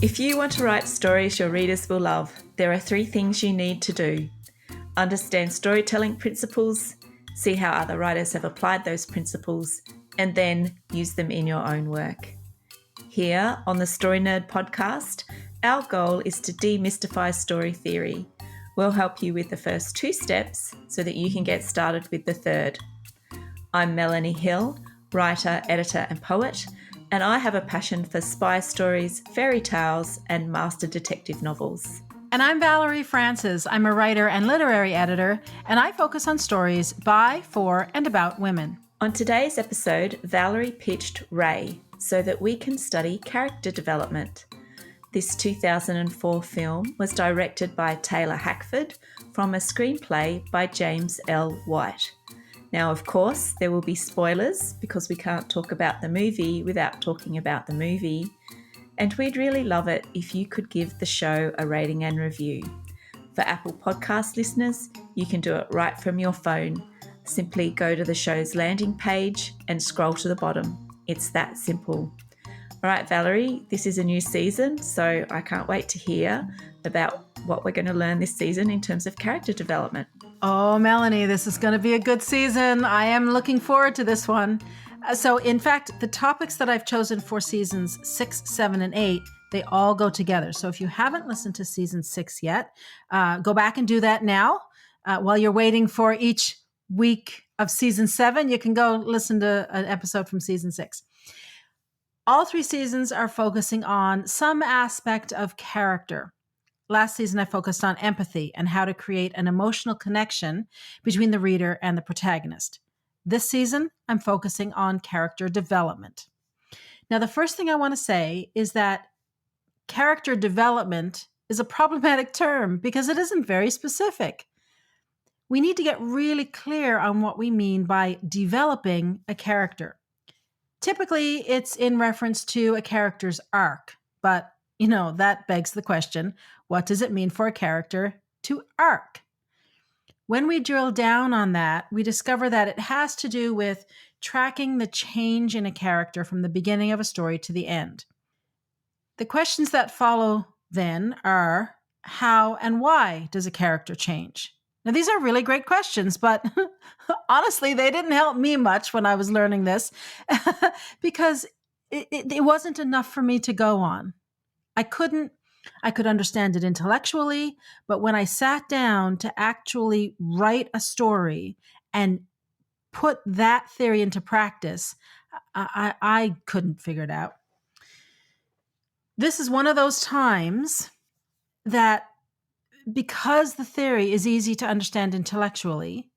If you want to write stories your readers will love, there are 3 things you need to do. Understand storytelling principles, see how other writers have applied those principles, and then use them in your own work. Here on the Story Nerd podcast, our goal is to demystify story theory. We'll help you with the first 2 steps so that you can get started with the third. I'm Melanie Hill, writer, editor, and poet, and I have a passion for spy stories, fairy tales, and master detective novels. And I'm Valerie Francis. I'm a writer and literary editor, and I focus on stories by, for, and about women. On today's episode, Valerie pitched Ray so that we can study character development. This 2004 film was directed by Taylor Hackford from a screenplay by James L. White. Now, of course, there will be spoilers because we can't talk about the movie without talking about the movie. And we'd really love it if you could give the show a rating and review. For Apple Podcast listeners, you can do it right from your phone. Simply go to the show's landing page and scroll to the bottom. It's that simple. All right, Valerie, this is a new season, so I can't wait to hear about what we're going to learn this season in terms of character development. Oh, Melanie, this is going to be a good season. I am looking forward to this one. So, in fact, the topics that I've chosen for seasons 6, 7, and 8, they all go together. So if you haven't listened to season 6 yet, go back and do that now. While you're waiting for each week of season 7, you can go listen to an episode from season 6. All 3 seasons are focusing on some aspect of character. Last season, I focused on empathy and how to create an emotional connection between the reader and the protagonist. This season, I'm focusing on character development. Now, the first thing I want to say is that character development is a problematic term because it isn't very specific. We need to get really clear on what we mean by developing a character. Typically, it's in reference to a character's arc, but that begs the question, what does it mean for a character to arc? When we drill down on that, we discover that it has to do with tracking the change in a character from the beginning of a story to the end. The questions that follow then are, how and why does a character change? Now, these are really great questions, but honestly, they didn't help me much when I was learning this because it wasn't enough for me to go on. I could understand it intellectually, but when I sat down to actually write a story and put that theory into practice, I couldn't figure it out. This is one of those times that because the theory is easy to understand intellectually,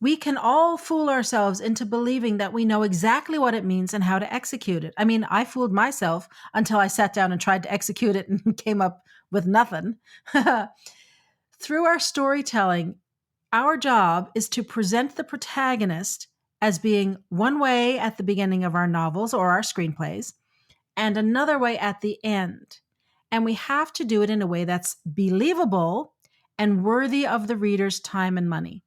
we can all fool ourselves into believing that we know exactly what it means and how to execute it. I mean, I fooled myself until I sat down and tried to execute it and came up with nothing. Through our storytelling, our job is to present the protagonist as being one way at the beginning of our novels or our screenplays and another way at the end. And we have to do it in a way that's believable and worthy of the reader's time and money.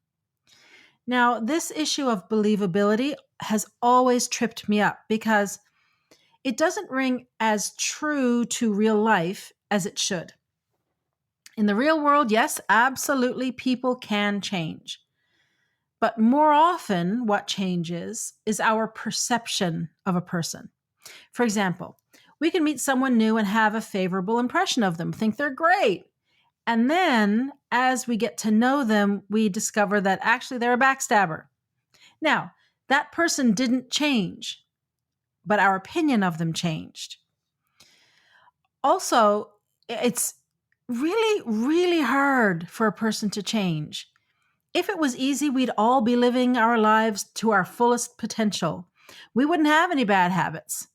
Now, this issue of believability has always tripped me up because it doesn't ring as true to real life as it should. In the real world, yes, absolutely, people can change. But more often, what changes is our perception of a person. For example, we can meet someone new and have a favorable impression of them, think they're great. And then, as we get to know them, we discover that actually they're a backstabber. Now, that person didn't change, but our opinion of them changed. Also, it's really, really hard for a person to change. If it was easy, we'd all be living our lives to our fullest potential. We wouldn't have any bad habits.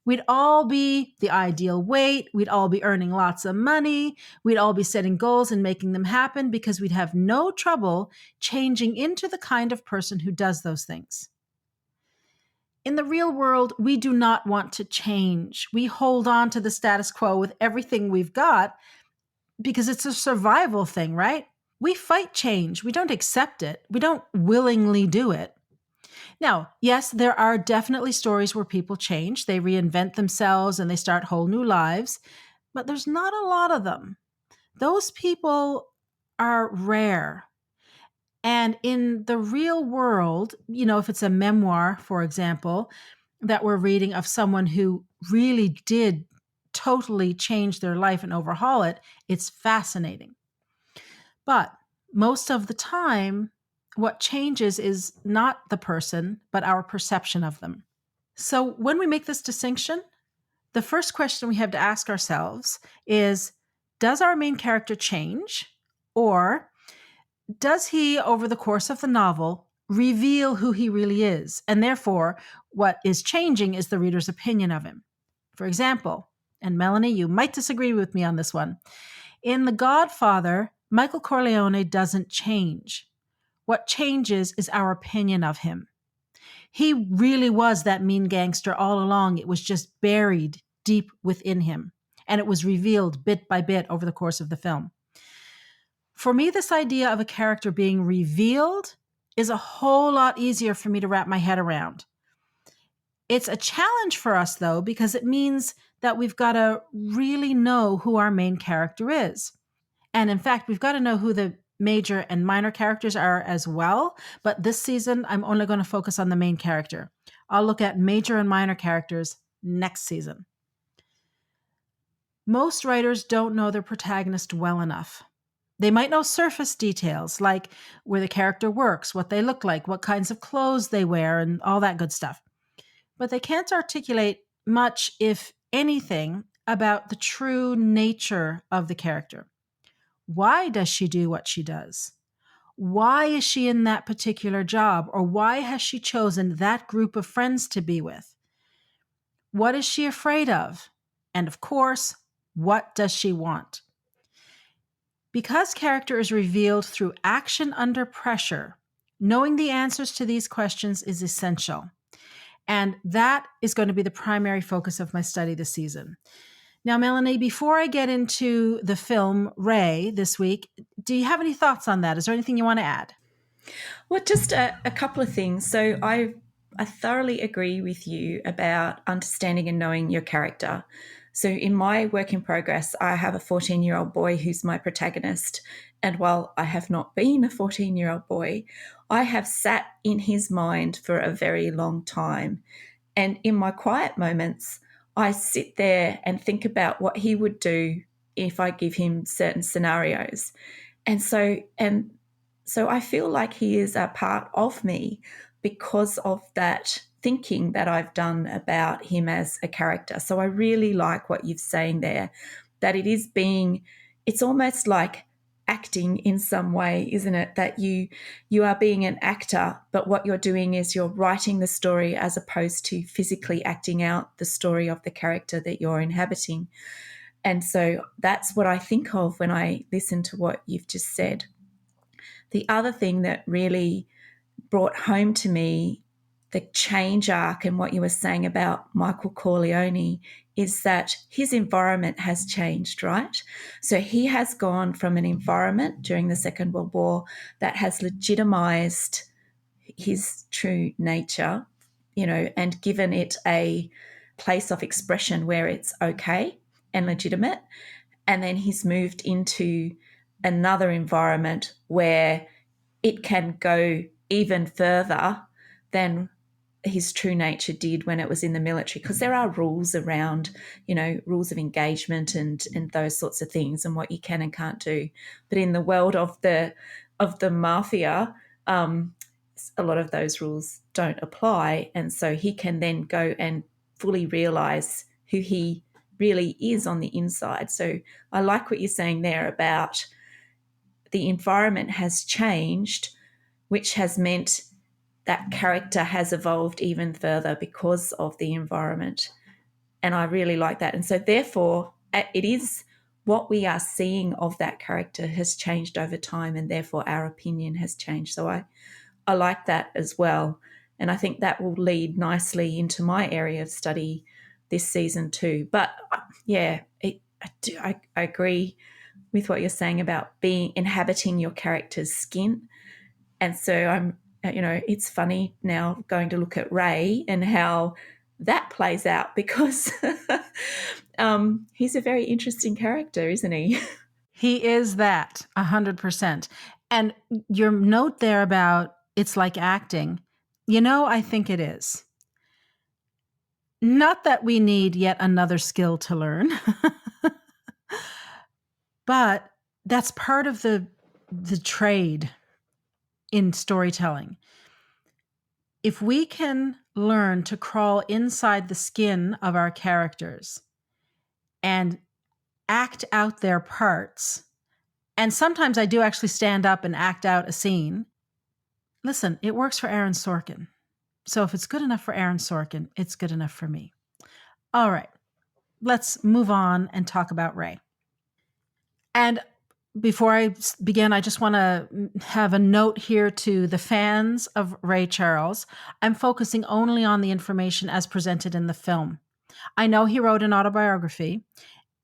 We'd all be the ideal weight. We'd all be earning lots of money. We'd all be setting goals and making them happen because we'd have no trouble changing into the kind of person who does those things. In the real world, we do not want to change. We hold on to the status quo with everything we've got because it's a survival thing, right? We fight change. We don't accept it. We don't willingly do it. Now, yes, there are definitely stories where people change. They reinvent themselves and they start whole new lives. but there's not a lot of them. Those people are rare. And in the real world, if it's a memoir, for example, that we're reading of someone who really did totally change their life and overhaul it, it's fascinating. But most of the time, what changes is not the person, but our perception of them. So when we make this distinction, the first question we have to ask ourselves is, does our main character change? Or does he, over the course of the novel, reveal who he really is? And therefore, what is changing is the reader's opinion of him. For example, and Melanie, you might disagree with me on this one. In The Godfather, Michael Corleone doesn't change. What changes is our opinion of him. He really was that mean gangster all along. It was just buried deep within him, and it was revealed bit by bit over the course of the film. For me, this idea of a character being revealed is a whole lot easier for me to wrap my head around. It's a challenge for us, though, because it means that we've got to really know who our main character is. And in fact, we've got to know who the major and minor characters are as well. But this season, I'm only going to focus on the main character. I'll look at major and minor characters next season. Most writers don't know their protagonist well enough. They might know surface details like where the character works, what they look like, what kinds of clothes they wear, and all that good stuff. But they can't articulate much, if anything, about the true nature of the character. Why does she do what she does? Why is she in that particular job? Or why has she chosen that group of friends to be with? What is she afraid of? And of course, what does she want? Because character is revealed through action under pressure, knowing the answers to these questions is essential. And that is going to be the primary focus of my study this season. Now, Melanie, before I get into the film Ray this week, do you have any thoughts on that? Is there anything you want to add? Well, just a couple of things. So I thoroughly agree with you about understanding and knowing your character. So in my work in progress, I have a 14-year-old boy who's my protagonist. And while I have not been a 14-year-old boy, I have sat in his mind for a very long time. And in my quiet moments, I sit there and think about what he would do if I give him certain scenarios. And so I feel like he is a part of me because of that thinking that I've done about him as a character. So I really like what you're saying there, that it's almost like acting in some way, isn't it? That you are being an actor, but what you're doing is you're writing the story as opposed to physically acting out the story of the character that you're inhabiting. And so that's what I think of when I listen to what you've just said. The other thing that really brought home to me the change arc and what you were saying about Michael Corleone is that his environment has changed, right? So he has gone from an environment during the Second World War that has legitimized his true nature, and given it a place of expression where it's okay and legitimate. And then he's moved into another environment where it can go even further than his true nature did when it was in the military, because there are rules around, rules of engagement and those sorts of things and what you can and can't do. But in the world of the mafia, a lot of those rules don't apply. And so he can then go and fully realize who he really is on the inside. So I like what you're saying there about the environment has changed, which has meant that character has evolved even further because of the environment. And I really like that. And so therefore, it is what we are seeing of that character has changed over time, and therefore our opinion has changed. So I like that as well. And I think that will lead nicely into my area of study this season too. But yeah, I agree with what you're saying about inhabiting your character's skin. And so it's funny now going to look at Ray and how that plays out because he's a very interesting character, isn't he? He is that 100%. And your note there about it's like acting, I think it is. Not that we need yet another skill to learn, but that's part of the trade in storytelling. If we can learn to crawl inside the skin of our characters and act out their parts, and sometimes I do actually stand up and act out a scene. Listen, it works for Aaron Sorkin. So if it's good enough for Aaron Sorkin, it's good enough for me. All right, let's move on and talk about Ray. And before I begin, I just want to have a note here to the fans of Ray Charles. I'm focusing only on the information as presented in the film. I know he wrote an autobiography,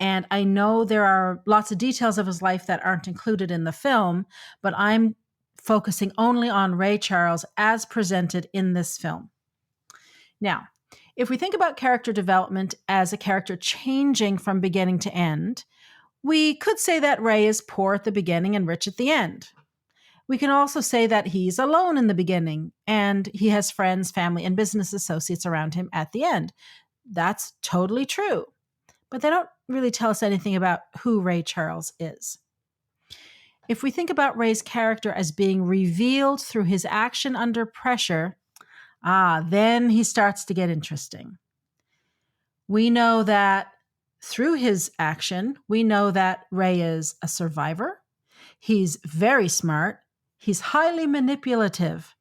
and I know there are lots of details of his life that aren't included in the film, but I'm focusing only on Ray Charles as presented in this film. Now, if we think about character development as a character changing from beginning to end, we could say that Ray is poor at the beginning and rich at the end. We can also say that he's alone in the beginning and he has friends, family, and business associates around him at the end. That's totally true. But they don't really tell us anything about who Ray Charles is. If we think about Ray's character as being revealed through his action under pressure, then he starts to get interesting. We know that through his action, we know that Ray is a survivor. He's very smart. He's highly manipulative.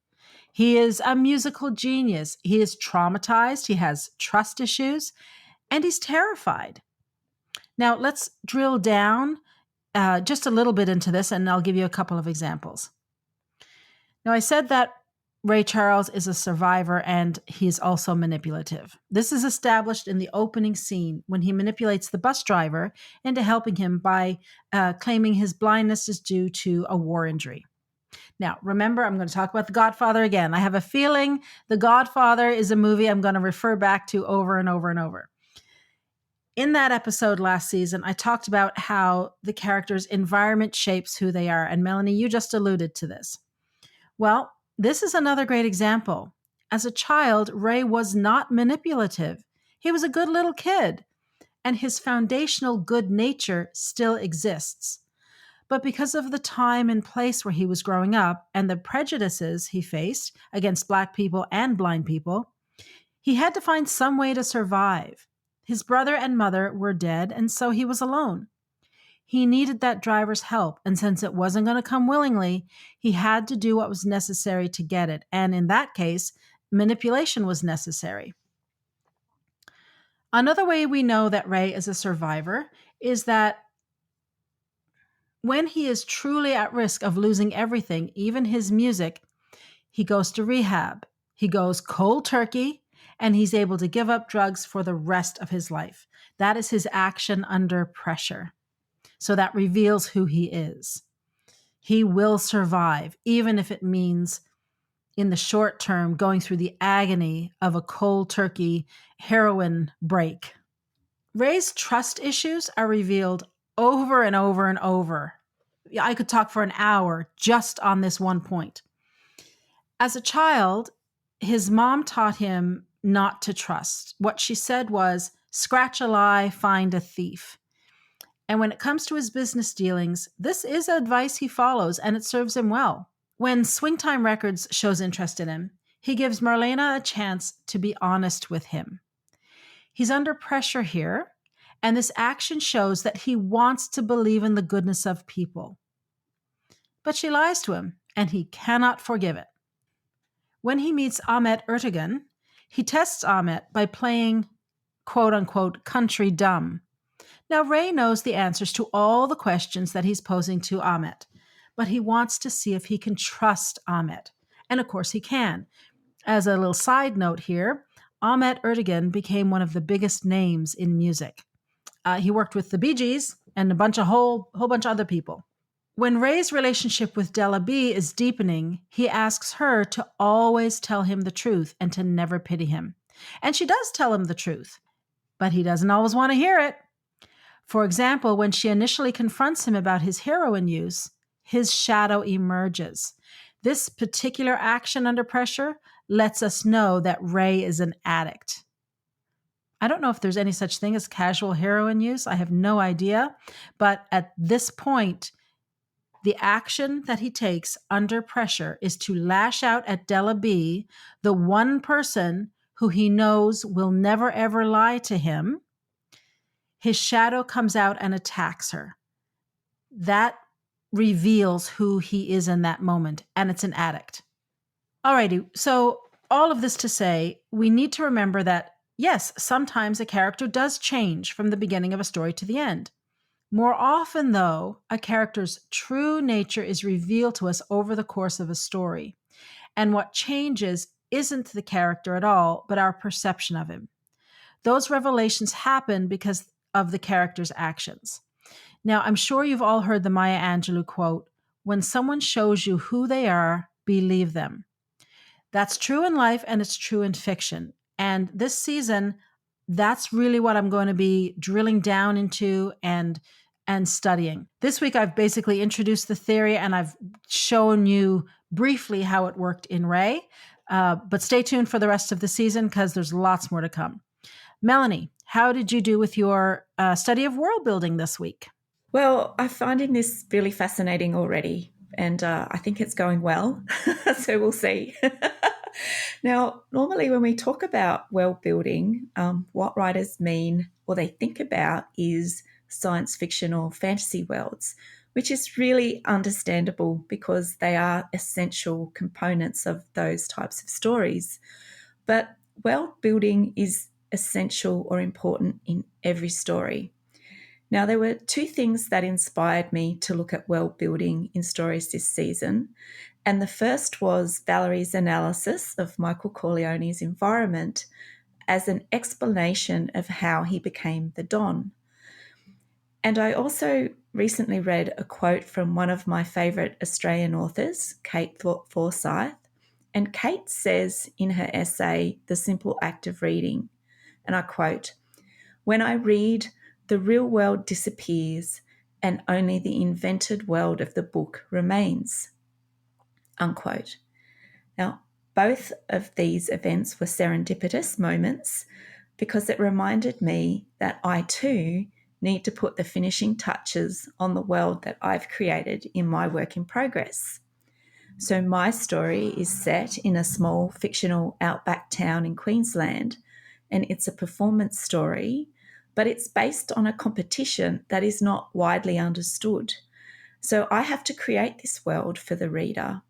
He is a musical genius. He is traumatized. He has trust issues, and he's terrified. Now, let's drill down just a little bit into this, and I'll give you a couple of examples. Now, I said that Ray Charles is a survivor and he's also manipulative. This is established in the opening scene when he manipulates the bus driver into helping him by claiming his blindness is due to a war injury. Now, remember, I'm going to talk about The Godfather again. I have a feeling The Godfather is a movie I'm going to refer back to over and over and over. In that episode last season, I talked about how the character's environment shapes who they are. And Melanie, you just alluded to this. Well, this is another great example. As a child, Ray was not manipulative. He was a good little kid, and his foundational good nature still exists. But because of the time and place where he was growing up and the prejudices he faced against Black people and blind people, he had to find some way to survive. His brother and mother were dead, and so he was alone. He needed that driver's help, and since it wasn't going to come willingly, he had to do what was necessary to get it. And in that case, manipulation was necessary. Another way we know that Ray is a survivor is that when he is truly at risk of losing everything, even his music, he goes to rehab. He goes cold turkey, and he's able to give up drugs for the rest of his life. That is his action under pressure. So that reveals who he is. He will survive, even if it means in the short term going through the agony of a cold turkey heroin break. Ray's trust issues are revealed over and over and over. I could talk for an hour just on this one point. As a child, his mom taught him not to trust. What she said was, scratch a lie, find a thief. And when it comes to his business dealings, this is advice he follows, and it serves him well. When Swingtime Records shows interest in him, he gives Marlena a chance to be honest with him. He's under pressure here, and this action shows that he wants to believe in the goodness of people. But she lies to him, and he cannot forgive it. When he meets Ahmet Ertegun, he tests Ahmet by playing, quote-unquote, country dumb. Now, Ray knows the answers to all the questions that he's posing to Ahmet, but he wants to see if he can trust Ahmet. And of course he can. As a little side note here, Ahmet Ertegun became one of the biggest names in music. He worked with the Bee Gees and a whole bunch of other people. When Ray's relationship with Della B is deepening, he asks her to always tell him the truth and to never pity him. And she does tell him the truth, but he doesn't always want to hear it. For example, when she initially confronts him about his heroin use, his shadow emerges. This particular action under pressure lets us know that Ray is an addict. I don't know if there's any such thing as casual heroin use. I have no idea. But at this point, the action that he takes under pressure is to lash out at Della B, the one person who he knows will never ever lie to him. His shadow comes out and attacks her. That reveals who he is in that moment, and it's an addict. Alrighty, so all of this to say, we need to remember that, yes, sometimes a character does change from the beginning of a story to the end. More often, though, a character's true nature is revealed to us over the course of a story. And what changes isn't the character at all, but our perception of him. Those revelations happen because of the character's actions. Now, I'm sure you've all heard the Maya Angelou quote, "When someone shows you who they are, believe them." That's true in life and it's true in fiction. And this season, that's really what I'm going to be drilling down into and studying. This week, I've basically introduced the theory and I've shown you briefly how it worked in Ray. But stay tuned for the rest of the season because there's lots more to come. Melanie, how did you do with your study of world building this week? Well, I'm finding this really fascinating already, and I think it's going well. So we'll see. Now, normally when we talk about world building, what writers mean or they think about is science fiction or fantasy worlds, which is really understandable because they are essential components of those types of stories. But world building is essential or important in every story. Now, there were two things that inspired me to look at world building in stories this season. And the first was Valerie's analysis of Michael Corleone's environment as an explanation of how he became the Don. And I also recently read a quote from one of my favourite Australian authors, Kate Forsyth. And Kate says in her essay, The Simple Act of Reading, and I quote, "When I read, the real world disappears and only the invented world of the book remains," unquote. Now, both of these events were serendipitous moments because it reminded me that I too need to put the finishing touches on the world that I've created in my work in progress. So my story is set in a small fictional outback town in Queensland, and it's a performance story, but it's based on a competition that is not widely understood. So I have to create this world for the reader.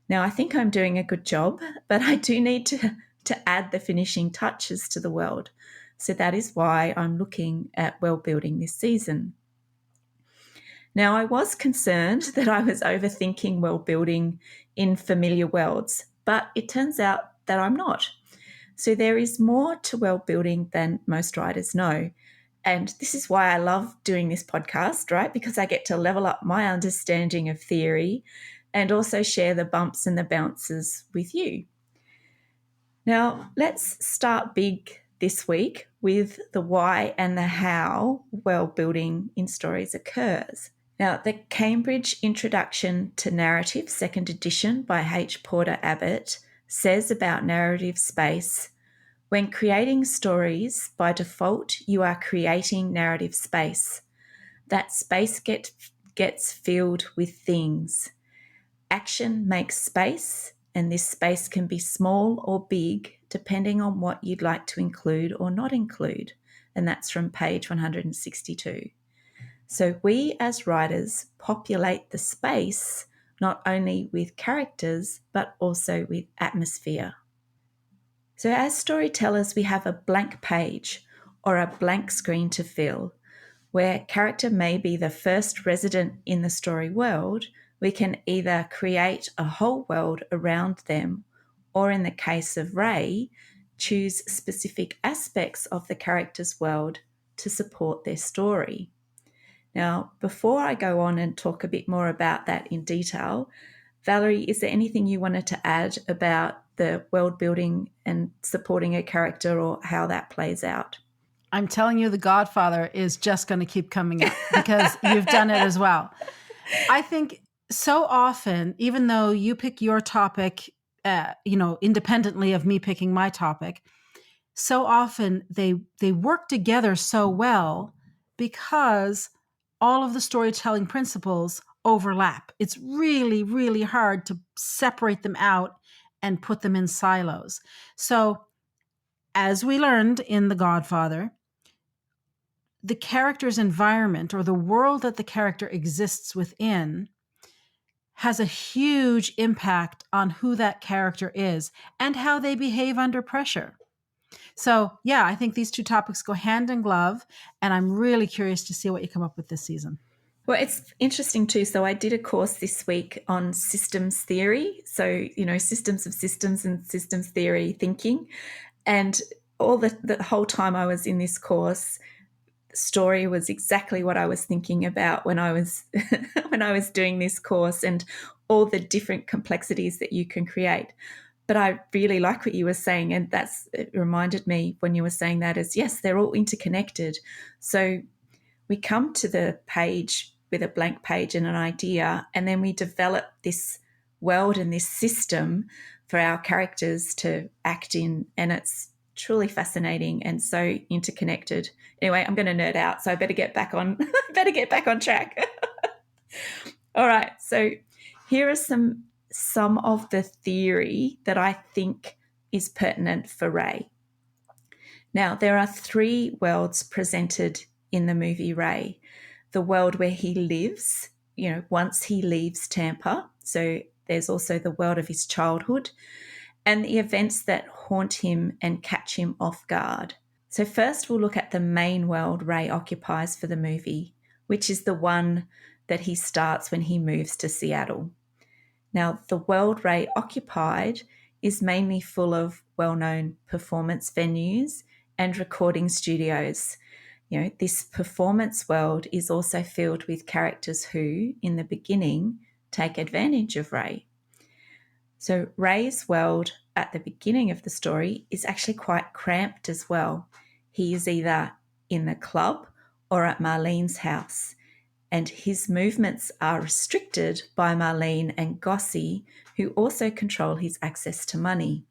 Now, I think I'm doing a good job, but I do need to add the finishing touches to the world. So that is why I'm looking at world building this season. Now, I was concerned that I was overthinking world building in familiar worlds, but it turns out that I'm not. So there is more to world building than most writers know. And this is why I love doing this podcast, right? Because I get to level up my understanding of theory and also share the bumps and the bounces with you. Now, let's start big this week with the why and the how world building in stories occurs. Now, the Cambridge Introduction to Narrative, 2nd edition by H. Porter Abbott, says about narrative space, "When creating stories, by default, you are creating narrative space. That space gets filled with things. Action makes space, and this space can be small or big, depending on what you'd like to include or not include." And that's from page 162. So we as writers populate the space not only with characters, but also with atmosphere. So as storytellers, we have a blank page or a blank screen to fill. Where character may be the first resident in the story world, we can either create a whole world around them, or in the case of Ray, choose specific aspects of the character's world to support their story. Now, before I go on and talk a bit more about that in detail, Valerie, is there anything you wanted to add about the world building and supporting a character or how that plays out. I'm telling you, The Godfather is just going to keep coming up because you've done it as well. I think so often, even though you pick your topic, independently of me picking my topic, so often they work together so well because all of the storytelling principles overlap. It's really, really hard to separate them out and put them in silos. So, as we learned in The Godfather, the character's environment or the world that the character exists within has a huge impact on who that character is and how they behave under pressure. So, yeah, I think these two topics go hand in glove, and I'm really curious to see what you come up with this season. Well, it's interesting too. So I did a course this week on systems theory. So, systems of systems and systems theory thinking. And all the whole time I was in this course, story was exactly what I was thinking about when I was when I was doing this course, and all the different complexities that you can create. But I really like what you were saying, and it reminded me when you were saying that is, yes, they're all interconnected. So we come to the page with a blank page and an idea, and then we develop this world and this system for our characters to act in, and it's truly fascinating and so interconnected. Anyway, I'm going to nerd out, so I better get back on track. All right, so here are some of the theory that I think is pertinent for Ray. Now, there are 3 worlds presented in the movie Ray. The world where he lives, once he leaves Tampa. So there's also the world of his childhood and the events that haunt him and catch him off guard. So first we'll look at the main world Ray occupies for the movie, which is the one that he starts when he moves to Seattle. Now, the world Ray occupied is mainly full of well-known performance venues and recording studios. This performance world is also filled with characters who, in the beginning, take advantage of Ray. So Ray's world at the beginning of the story is actually quite cramped as well. He is either in the club or at Marlene's house, and his movements are restricted by Marlene and Gossie, who also control his access to money.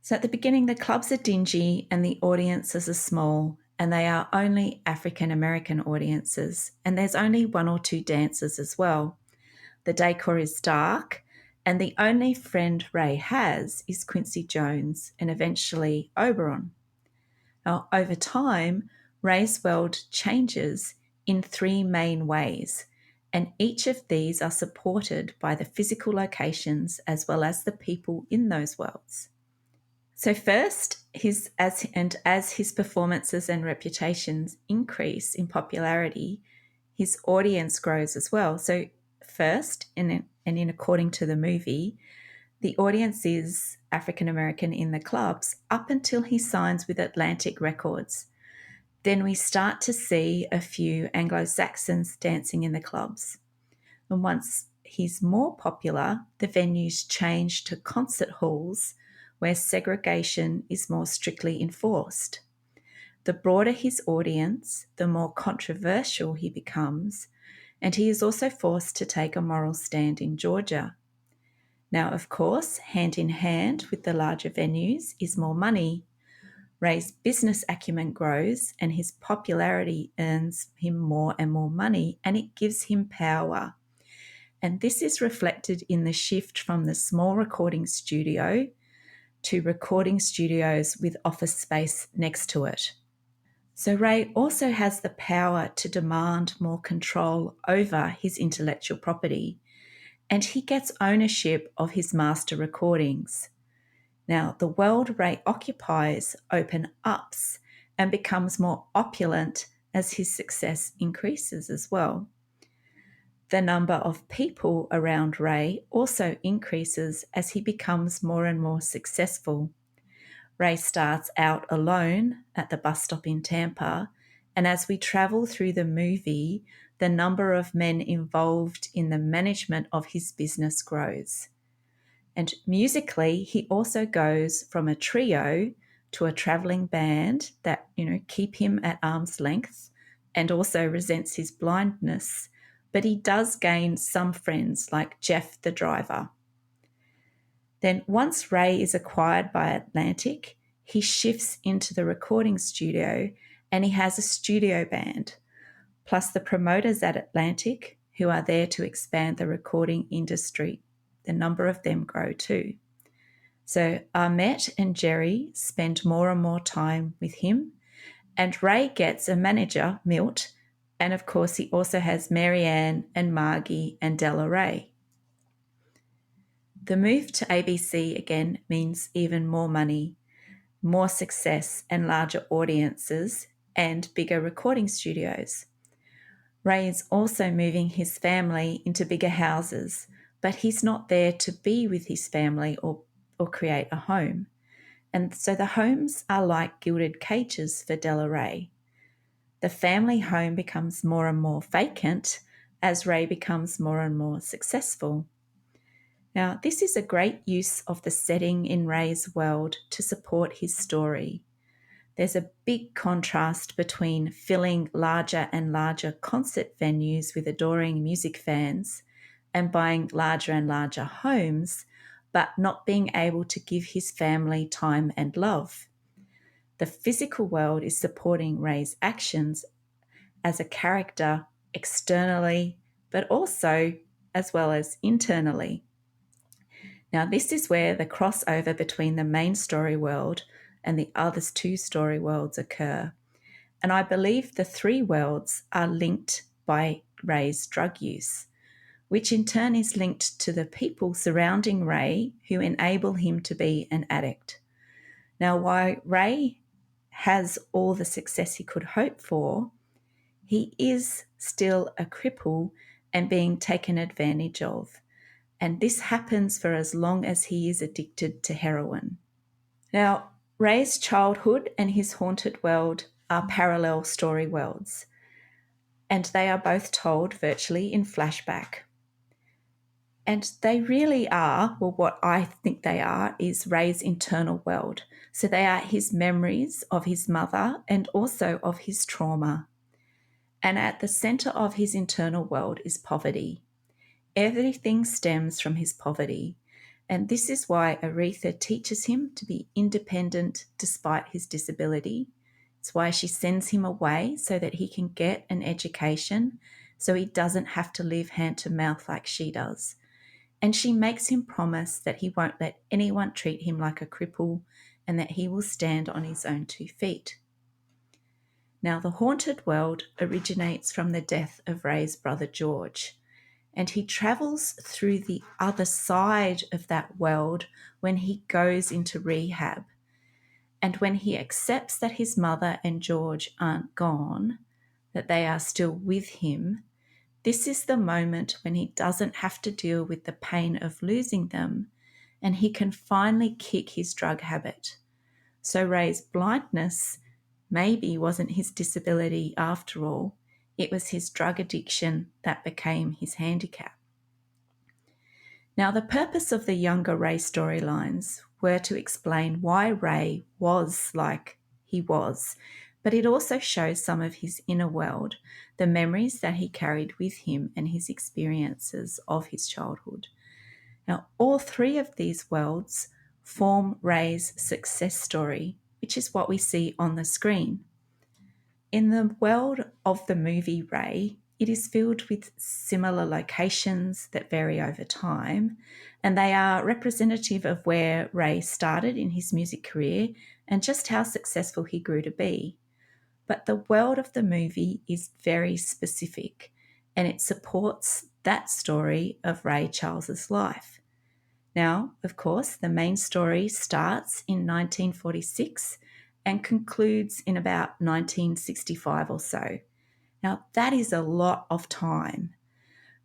So at the beginning, the clubs are dingy and the audiences are small, and they are only African American audiences, and there's only 1 or 2 dancers as well. The decor is dark, and the only friend Ray has is Quincy Jones and eventually Oberon. Now, over time, Ray's world changes in 3 main ways, and each of these are supported by the physical locations as well as the people in those worlds. So first, as his performances and reputations increase in popularity, his audience grows as well. So first, according to the movie, the audience is African American in the clubs up until he signs with Atlantic Records. Then we start to see a few Anglo-Saxons dancing in the clubs. And once he's more popular, the venues change to concert halls where segregation is more strictly enforced. The broader his audience, the more controversial he becomes, and he is also forced to take a moral stand in Georgia. Now, of course, hand in hand with the larger venues is more money. Ray's business acumen grows and his popularity earns him more and more money, and it gives him power. And this is reflected in the shift from the small recording studio to recording studios with office space next to it. So Ray also has the power to demand more control over his intellectual property, and he gets ownership of his master recordings. Now, the world Ray occupies opens up and becomes more opulent as his success increases as well. The number of people around Ray also increases as he becomes more and more successful. Ray starts out alone at the bus stop in Tampa, and as we travel through the movie, the number of men involved in the management of his business grows. And musically, he also goes from a trio to a traveling band that, keep him at arm's length and also resents his blindness. But he does gain some friends like Jeff the driver. Then once Ray is acquired by Atlantic, he shifts into the recording studio and he has a studio band, plus the promoters at Atlantic who are there to expand the recording industry. The number of them grow too. So Ahmet and Jerry spend more and more time with him, and Ray gets a manager, Milt, and of course he also has Marianne and Margie and Della Ray. The move to ABC again means even more money, more success and larger audiences and bigger recording studios. Ray is also moving his family into bigger houses, but he's not there to be with his family or create a home. And so the homes are like gilded cages for Della Ray. The family home becomes more and more vacant as Ray becomes more and more successful. Now, this is a great use of the setting in Ray's world to support his story. There's a big contrast between filling larger and larger concert venues with adoring music fans and buying larger and larger homes, but not being able to give his family time and love. The physical world is supporting Ray's actions as a character externally, but also as well as internally. Now, this is where the crossover between the main story world and the other two story worlds occur. And I believe the three worlds are linked by Ray's drug use, which in turn is linked to the people surrounding Ray who enable him to be an addict. Now, while Ray has all the success he could hope for, he is still a cripple and being taken advantage of. And this happens for as long as he is addicted to heroin. Now, Ray's childhood and his haunted world are parallel story worlds, and they are both told virtually in flashback. And they really are, well, what I think they are is Ray's internal world. So they are his memories of his mother and also of his trauma. And at the center of his internal world is poverty. Everything stems from his poverty. And this is why Aretha teaches him to be independent despite his disability. It's why she sends him away so that he can get an education so he doesn't have to live hand to mouth like she does. And she makes him promise that he won't let anyone treat him like a cripple and that he will stand on his own 2 feet. Now, the haunted world originates from the death of Ray's brother George, and he travels through the other side of that world when he goes into rehab. And when he accepts that his mother and George aren't gone, that they are still with him, this is the moment when he doesn't have to deal with the pain of losing them, and he can finally kick his drug habit. So Ray's blindness maybe wasn't his disability after all. It was his drug addiction that became his handicap. Now, the purpose of the younger Ray storylines were to explain why Ray was like he was, but it also shows some of his inner world, the memories that he carried with him and his experiences of his childhood. Now, all three of these worlds form Ray's success story, which is what we see on the screen. In the world of the movie Ray, it is filled with similar locations that vary over time, and they are representative of where Ray started in his music career and just how successful he grew to be. But the world of the movie is very specific, and it supports that story of Ray Charles's life. Now, of course, the main story starts in 1946 and concludes in about 1965 or so. Now, that is a lot of time.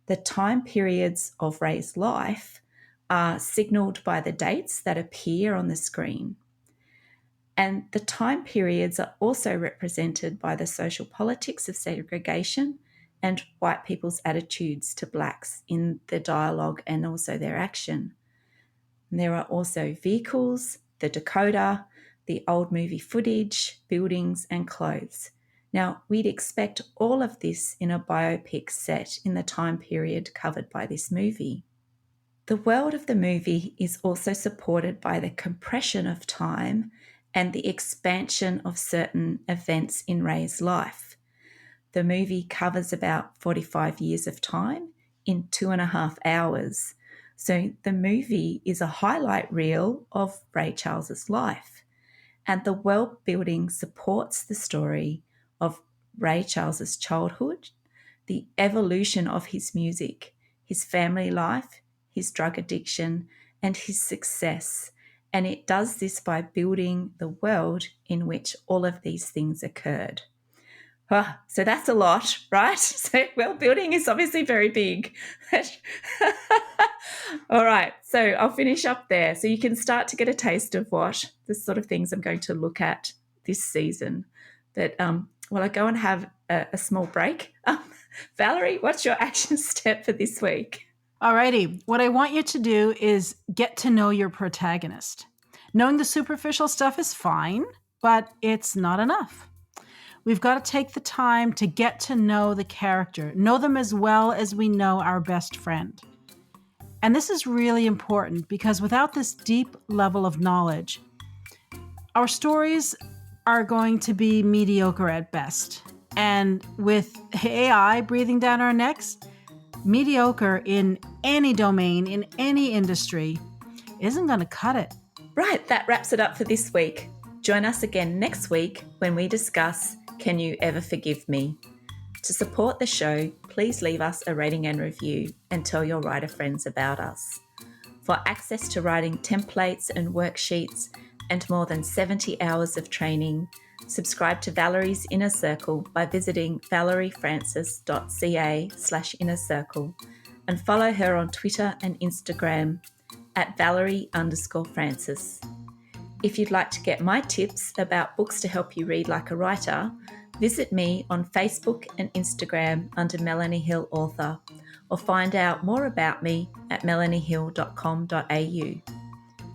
The time periods of Ray's life are signalled by the dates that appear on the screen. And the time periods are also represented by the social politics of segregation and white people's attitudes to blacks in their dialogue and also their action. And there are also vehicles, the decoder, the old movie footage, buildings, and clothes. Now, we'd expect all of this in a biopic set in the time period covered by this movie. The world of the movie is also supported by the compression of time and the expansion of certain events in Ray's life. The movie covers about 45 years of time in 2.5 hours. So the movie is a highlight reel of Ray Charles's life. And the world building supports the story of Ray Charles's childhood, the evolution of his music, his family life, his drug addiction, and his success. And it does this by building the world in which all of these things occurred. So that's a lot, right? So world building is obviously very big. All right, so I'll finish up there. So you can start to get a taste of what the sort of things I'm going to look at this season. But while I go and have a small break, Valerie, what's your action step for this week? Alrighty, what I want you to do is get to know your protagonist. Knowing the superficial stuff is fine, but it's not enough. We've got to take the time to get to know the character, know them as well as we know our best friend. And this is really important because without this deep level of knowledge, our stories are going to be mediocre at best. And with AI breathing down our necks, mediocre in any domain, in any industry, isn't going to cut it. Right, that wraps it up for this week. Join us again next week when we discuss Can You Ever Forgive Me? To support the show, please leave us a rating and review and tell your writer friends about us. For access to writing templates and worksheets and more than 70 hours of training, subscribe to Valerie's Inner Circle by visiting valeriefrancis.ca/innercircle and follow her on Twitter and Instagram at Valerie_Francis. If you'd like to get my tips about books to help you read like a writer, visit me on Facebook and Instagram under Melanie Hill Author, or find out more about me at melaniehill.com.au.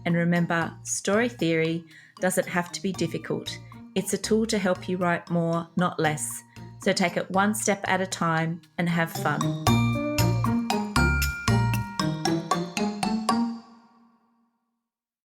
And remember, story theory doesn't have to be difficult. It's a tool to help you write more, not less. So take it one step at a time and have fun.